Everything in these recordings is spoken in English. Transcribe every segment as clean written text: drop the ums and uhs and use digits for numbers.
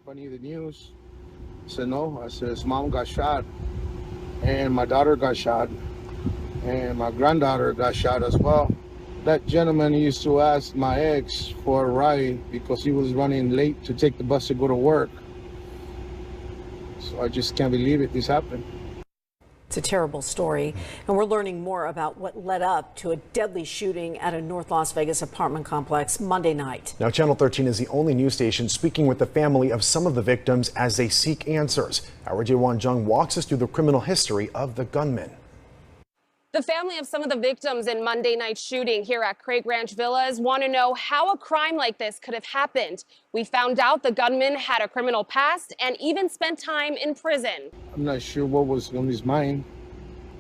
Funny the news. I said, no. I said, his mom got shot, and my daughter got shot, and my granddaughter got shot as well. That gentleman used to ask my ex for a ride because he was running late to take the bus to go to work. So I just can't believe it. This happened. It's a terrible story, and we're learning more about what led up to a deadly shooting at a North Las Vegas apartment complex Monday night. Now, Channel 13 is the only news station speaking with the family of some of the victims as they seek answers. Our Jae-Won Jung walks us through the criminal history of the gunman. The family of some of the victims in Monday night's shooting here at Craig Ranch Villas want to know how a crime like this could have happened. We found out the gunman had a criminal past and even spent time in prison. I'm not sure what was on his mind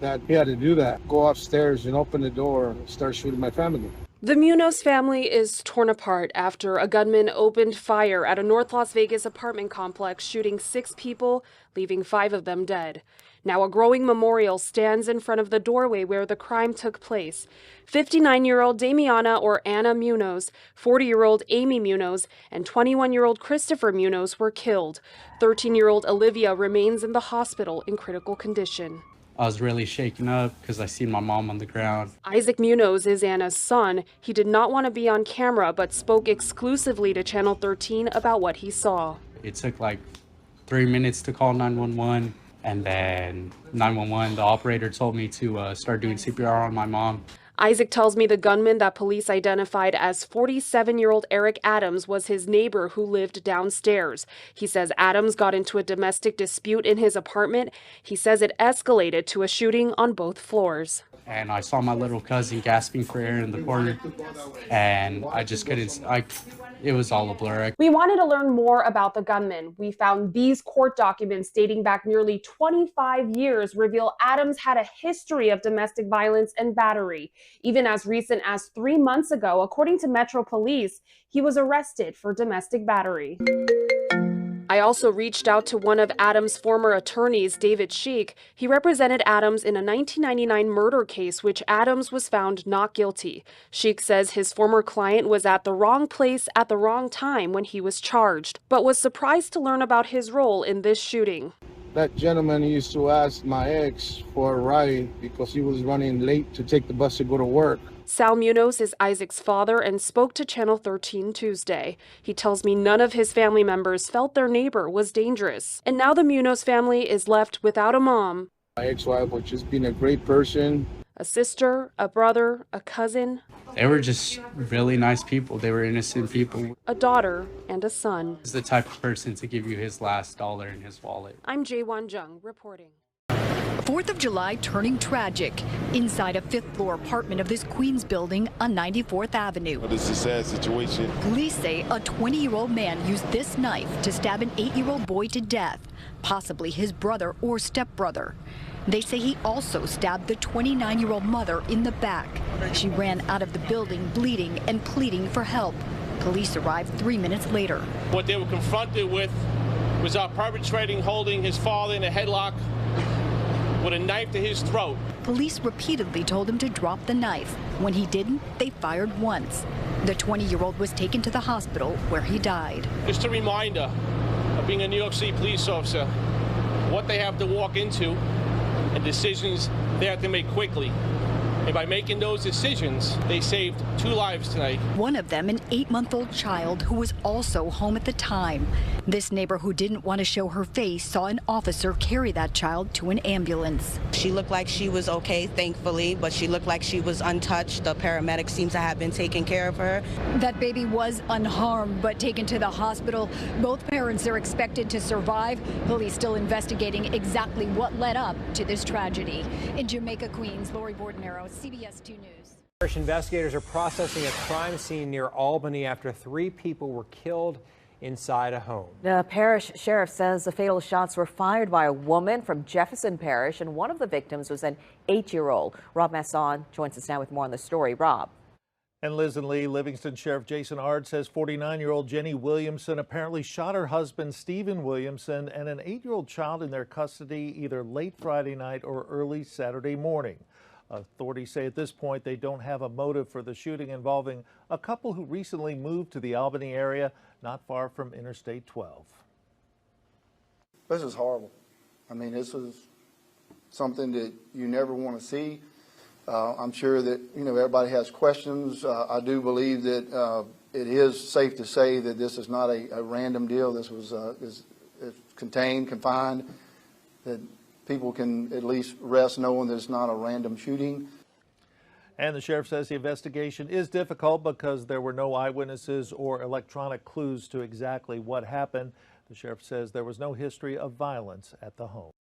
that he had to do that. Go upstairs and open the door and start shooting my family. The Munoz family is torn apart after a gunman opened fire at a North Las Vegas apartment complex, shooting 6 people, leaving 5 of them dead. Now a growing memorial stands in front of the doorway where the crime took place. 59-year-old Damiana or Anna Munoz, 40-year-old Amy Munoz, and 21-year-old Christopher Munoz were killed. 13-year-old Olivia remains in the hospital in critical condition. I was really shaken up because I seen my mom on the ground. Isaac Munoz is Anna's son. He did not want to be on camera, but spoke exclusively to Channel 13 about what he saw. It took like 3 minutes to call 911, and then 911, the operator told me to start doing CPR on my mom. Isaac tells me the gunman that police identified as 47-year-old Eric Adams was his neighbor who lived downstairs. He says Adams got into a domestic dispute in his apartment. He says it escalated to a shooting on both floors. And I saw my little cousin gasping for air in the corner, and I just couldn't, it was all a blur. We wanted to learn more about the gunman. We found these court documents dating back nearly 25 years reveal Adams had a history of domestic violence and battery. Even as recent as 3 months ago, according to Metro Police, he was arrested for domestic battery. I also reached out to one of Adams' former attorneys, David Sheik. He represented Adams in a 1999 murder case, which Adams was found not guilty. Sheik says his former client was at the wrong place at the wrong time when he was charged, but was surprised to learn about his role in this shooting. That gentleman used to ask my ex for a ride because he was running late to take the bus to go to work. Sal Munoz is Isaac's father and spoke to Channel 13 Tuesday. He tells me none of his family members felt their neighbor was dangerous. And now the Munoz family is left without a mom. My ex-wife was just being a great person. A sister, a brother, a cousin. They were just really nice people. They were innocent people. A daughter and a son. He's the type of person to give you his last dollar in his wallet. I'm Jae-Won Jung reporting. 4th of July turning tragic inside a 5th-floor apartment of this Queens building on 94th Avenue. This is a sad situation. Police say a 20-year-old man used this knife to stab an 8-year-old boy to death, possibly his brother or stepbrother. They say he also stabbed the 29-year-old mother in the back. She ran out of the building bleeding and pleading for help. Police arrived 3 minutes later. What they were confronted with was our perpetrating holding his father in a headlock with a knife to his throat. Police repeatedly told him to drop the knife. When he didn't, they fired once. The 20-year-old was taken to the hospital where he died. Just a reminder of being a New York City police officer, what they have to walk into and decisions they have to make quickly. And by making those decisions, they saved 2 lives tonight. One of them, an 8-month-old child who was also home at the time. This neighbor who didn't want to show her face saw an officer carry that child to an ambulance. She looked like she was okay, thankfully, but she looked like she was untouched. The paramedics seem to have been taking care of her. That baby was unharmed but taken to the hospital. Both parents are expected to survive. Police still investigating exactly what led up to this tragedy. In Jamaica, Queens, Lori Bordenaro, CBS 2 News. Parish investigators are processing a crime scene near Albany after 3 people were killed inside a home. The parish sheriff says the fatal shots were fired by a woman from Jefferson Parish, and one of the victims was an 8-year-old. Rob Masson joins us now with more on the story. Rob. And Liz and Lee, Livingston Sheriff Jason Ard says 49-year-old Jenny Williamson apparently shot her husband Stephen Williamson and an 8-year-old child in their custody either late Friday night or early Saturday morning. Authorities say at this point they don't have a motive for the shooting involving a couple who recently moved to the Albany area not far from Interstate 12. This is horrible. I mean, this is something that you never want to see. I'm sure that, everybody has questions. I do believe that it is safe to say that this is not a random deal. This was is contained, confined, that people can at least rest knowing that it's not a random shooting. And the sheriff says the investigation is difficult because there were no eyewitnesses or electronic clues to exactly what happened. The sheriff says there was no history of violence at the home.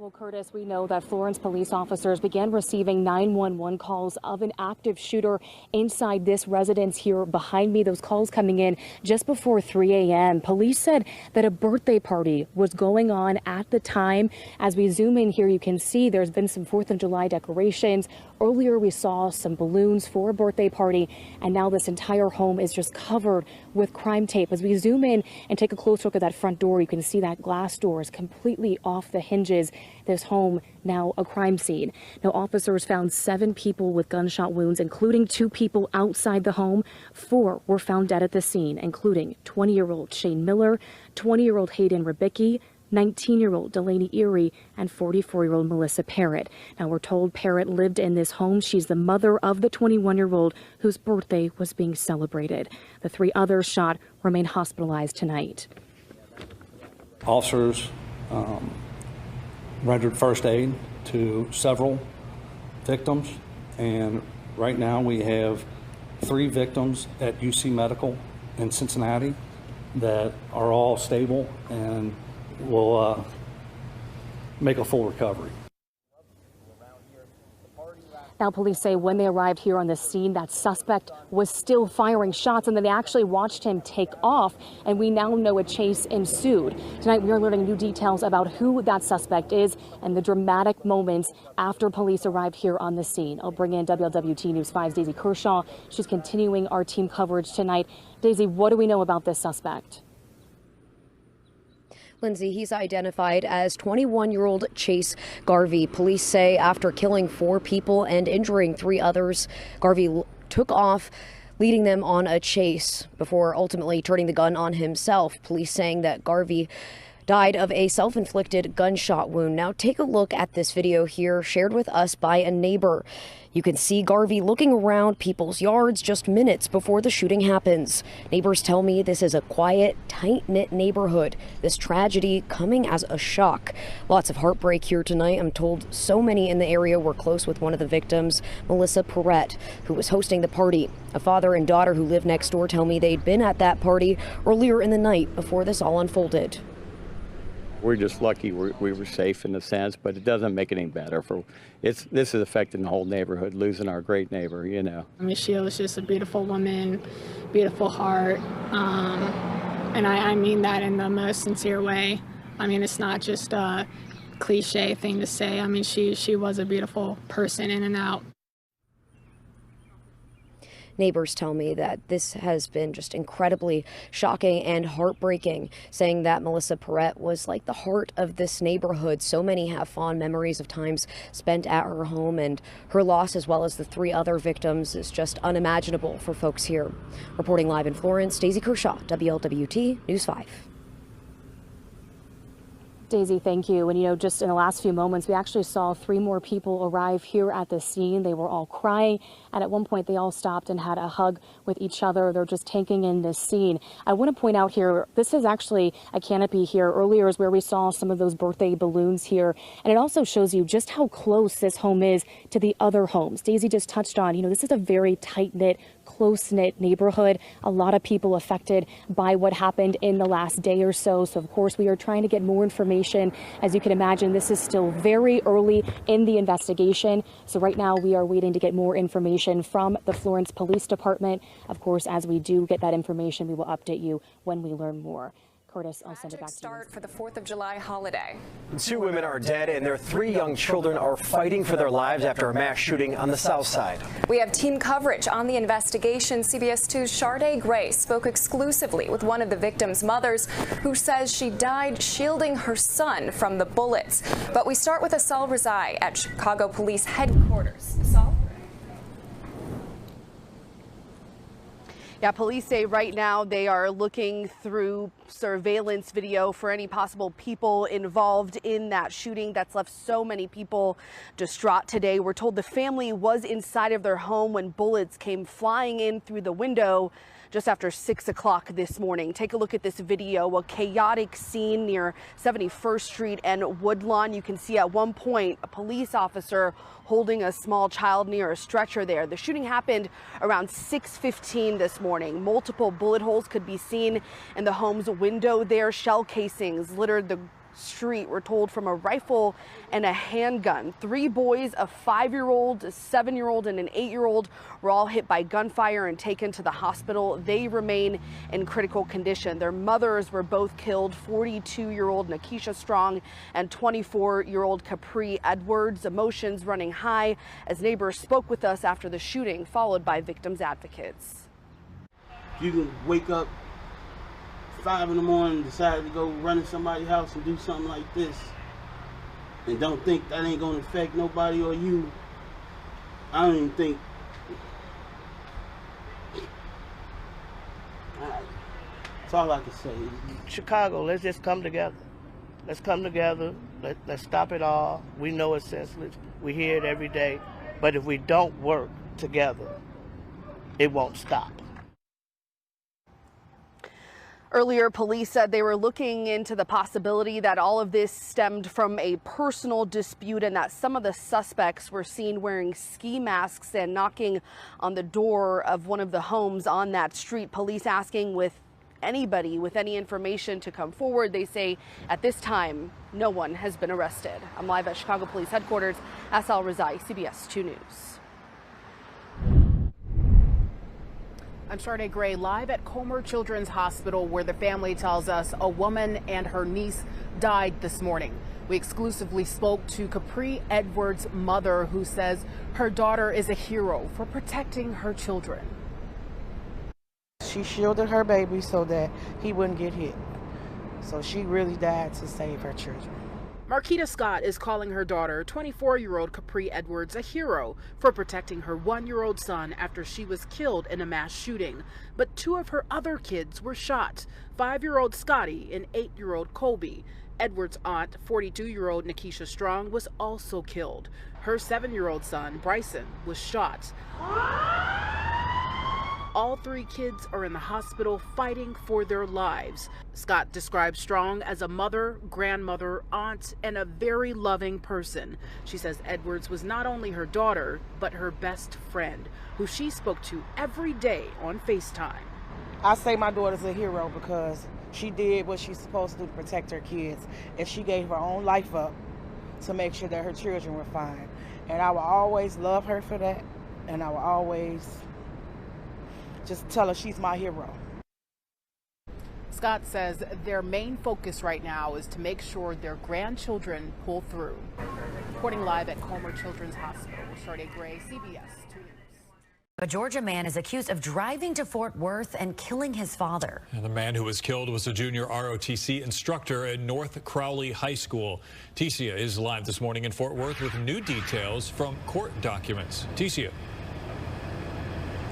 Well, Curtis, we know that Florence police officers began receiving 911 calls of an active shooter inside this residence here behind me. Those calls coming in just before 3 a.m. Police said that a birthday party was going on at the time. As we zoom in here, you can see there's been some 4th of July decorations. Earlier, we saw some balloons for a birthday party, and now this entire home is just covered with crime tape. As we zoom in and take a close look at that front door, you can see that glass door is completely off the hinges. This home now a crime scene. Now, officers found 7 people with gunshot wounds, including 2 people outside the home. 4 were found dead at the scene, including 20-year-old Shane Miller, 20-year-old Hayden Ribicki, 19-year-old Delaney Erie, and 44-year-old Melissa Parrott. Now, we're told Parrott lived in this home. She's the mother of the 21-year-old whose birthday was being celebrated. The 3 others shot remain hospitalized tonight. Officers rendered first aid to several victims, and right now we have 3 victims at UC Medical in Cincinnati that are all stable and will make a full recovery. Now, police say when they arrived here on the scene, that suspect was still firing shots, and then they actually watched him take off, and we now know a chase ensued. Tonight, we are learning new details about who that suspect is and the dramatic moments after police arrived here on the scene. I'll bring in WLWT News 5's Daisy Kershaw. She's continuing our team coverage tonight. Daisy, what do we know about this suspect? Lindsay, he's identified as 21-year-old Chase Garvey. Police say after killing 4 people and injuring 3 others, Garvey took off, leading them on a chase before ultimately turning the gun on himself. Police saying that Garvey died of a self-inflicted gunshot wound. Now take a look at this video here shared with us by a neighbor. You can see Garvey looking around people's yards just minutes before the shooting happens. Neighbors tell me this is a quiet, tight-knit neighborhood. This tragedy coming as a shock. Lots of heartbreak here tonight. I'm told so many in the area were close with one of the victims, Melissa Parrott, who was hosting the party. A father and daughter who live next door tell me they'd been at that party earlier in the night before this all unfolded. We're just lucky we were safe in a sense, but it doesn't make it any better. This is affecting the whole neighborhood, losing our great neighbor, you know. I mean, she was just a beautiful woman, beautiful heart, and I mean that in the most sincere way. I mean, it's not just a cliche thing to say. I mean, she was a beautiful person in and out. Neighbors tell me that this has been just incredibly shocking and heartbreaking, saying that Melissa Parrott was like the heart of this neighborhood. So many have fond memories of times spent at her home, and her loss, as well as the 3 other victims, is just unimaginable for folks here. Reporting live in Florence, Daisy Kershaw, WLWT News 5. Daisy, thank you. And, just in the last few moments, we actually saw 3 more people arrive here at the scene. They were all crying, and at one point they all stopped and had a hug with each other. They're just taking in this scene. I want to point out here, this is actually a canopy here. Earlier is where we saw some of those birthday balloons here, and it also shows you just how close this home is to the other homes. Daisy just touched on, this is a very tight-knit, close-knit neighborhood. A lot of people affected by what happened in the last day or so. So, of course, we are trying to get more information. As you can imagine, this is still very early in the investigation. So right now we are waiting to get more information from the Florence Police Department. Of course, as we do get that information, we will update you when we learn more. Curtis, I'll send it back to you. Start for the 4th of July holiday. 2 women are dead and their 3 young children are fighting for their lives after a mass shooting on the south side. We have team coverage on the investigation. CBS 2's Sharday Gray spoke exclusively with one of the victims' mothers, who says she died shielding her son from the bullets. But we start with Asal Rezai at Chicago Police Headquarters. Asal? Yeah, police say right now they are looking through surveillance video for any possible people involved in that shooting that's left so many people distraught today. We're told the family was inside of their home when bullets came flying in through the window just after 6 o'clock this morning. Take a look at this video, a chaotic scene near 71st Street and Woodlawn. You can see at one point a police officer holding a small child near a stretcher there. The shooting happened around 6:15 this morning. Multiple bullet holes could be seen in the home's window there. Shell casings littered the street, we're told, from a rifle and a handgun. 3 boys, a 5-year-old, a 7-year-old, and an 8-year-old were all hit by gunfire and taken to the hospital. They remain in critical condition. Their mothers were both killed, 42-year-old Nakisha Strong and 24-year-old Capri Edwards. Emotions running high as neighbors spoke with us after the shooting, followed by victims' advocates. You can wake up 5 in the morning, decide to go run in somebody's house and do something like this, and don't think that ain't gonna affect nobody or you. I don't even think. That's all I can say. Chicago, let's just come together. Let's come together. Let's stop it all. We know it's senseless. We hear it every day. But if we don't work together, it won't stop. Earlier, police said they were looking into the possibility that all of this stemmed from a personal dispute and that some of the suspects were seen wearing ski masks and knocking on the door of one of the homes on that street. Police asking with anybody with any information to come forward. They say at this time, no one has been arrested. I'm live at Chicago Police Headquarters. Asal Razai, CBS 2 News. I'm Sade Gray, live at Comer Children's Hospital, where the family tells us a woman and her niece died this morning. We exclusively spoke to Capri Edwards' mother, who says her daughter is a hero for protecting her children. She shielded her baby so that he wouldn't get hit. So she really died to save her children. Marquita Scott is calling her daughter, 24-year-old Capri Edwards, a hero for protecting her 1-year-old son after she was killed in a mass shooting. But 2 of her other kids were shot, 5-year-old Scotty and 8-year-old Colby. Edwards' aunt, 42-year-old Nakisha Strong, was also killed. Her 7-year-old son, Bryson, was shot. All 3 kids are in the hospital fighting for their lives. Scott describes Strong as a mother, grandmother, aunt, and a very loving person. She says Edwards was not only her daughter, but her best friend, who she spoke to every day on FaceTime. I say my daughter's a hero because she did what she's supposed to do to protect her kids, and she gave her own life up to make sure that her children were fine. And I will always love her for that, and I will always just tell her she's my hero. Scott says their main focus right now is to make sure their grandchildren pull through. Reporting live at Comer Children's Hospital, Sade Gray, CBS 2 News. A Georgia man is accused of driving to Fort Worth and killing his father. And the man who was killed was a junior ROTC instructor at North Crowley High School. Ticia is live this morning in Fort Worth with new details from court documents. Ticia.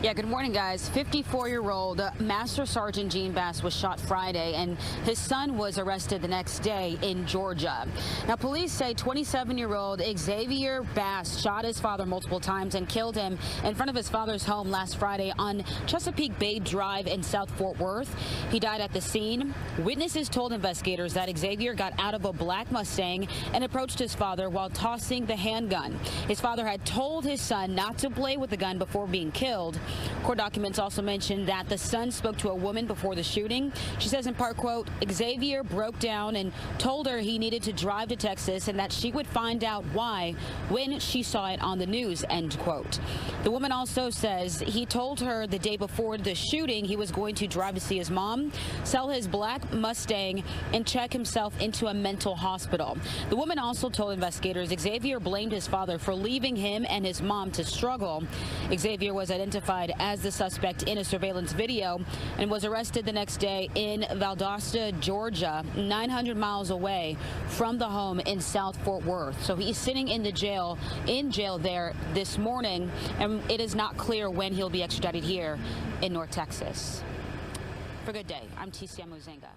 Yeah, good morning, guys. 54-year-old Master Sergeant Gene Bass was shot Friday, and his son was arrested the next day in Georgia. Now, police say 27-year-old Xavier Bass shot his father multiple times and killed him in front of his father's home last Friday on Chesapeake Bay Drive in South Fort Worth. He died at the scene. Witnesses told investigators that Xavier got out of a black Mustang and approached his father while tossing the handgun. His father had told his son not to play with the gun before being killed. Court documents also mentioned that the son spoke to a woman before the shooting. She says in part, quote, Xavier broke down and told her he needed to drive to Texas and that she would find out why when she saw it on the news, end quote. The woman also says he told her the day before the shooting he was going to drive to see his mom, sell his black Mustang, and check himself into a mental hospital. The woman also told investigators Xavier blamed his father for leaving him and his mom to struggle. Xavier was identified identified as the suspect in a surveillance video and was arrested the next day in Valdosta, Georgia, 900 miles away from the home in South Fort Worth. So he's sitting in jail there this morning, and it is not clear when he'll be extradited here in North Texas. For Good Day, I'm Ticia Muzinga.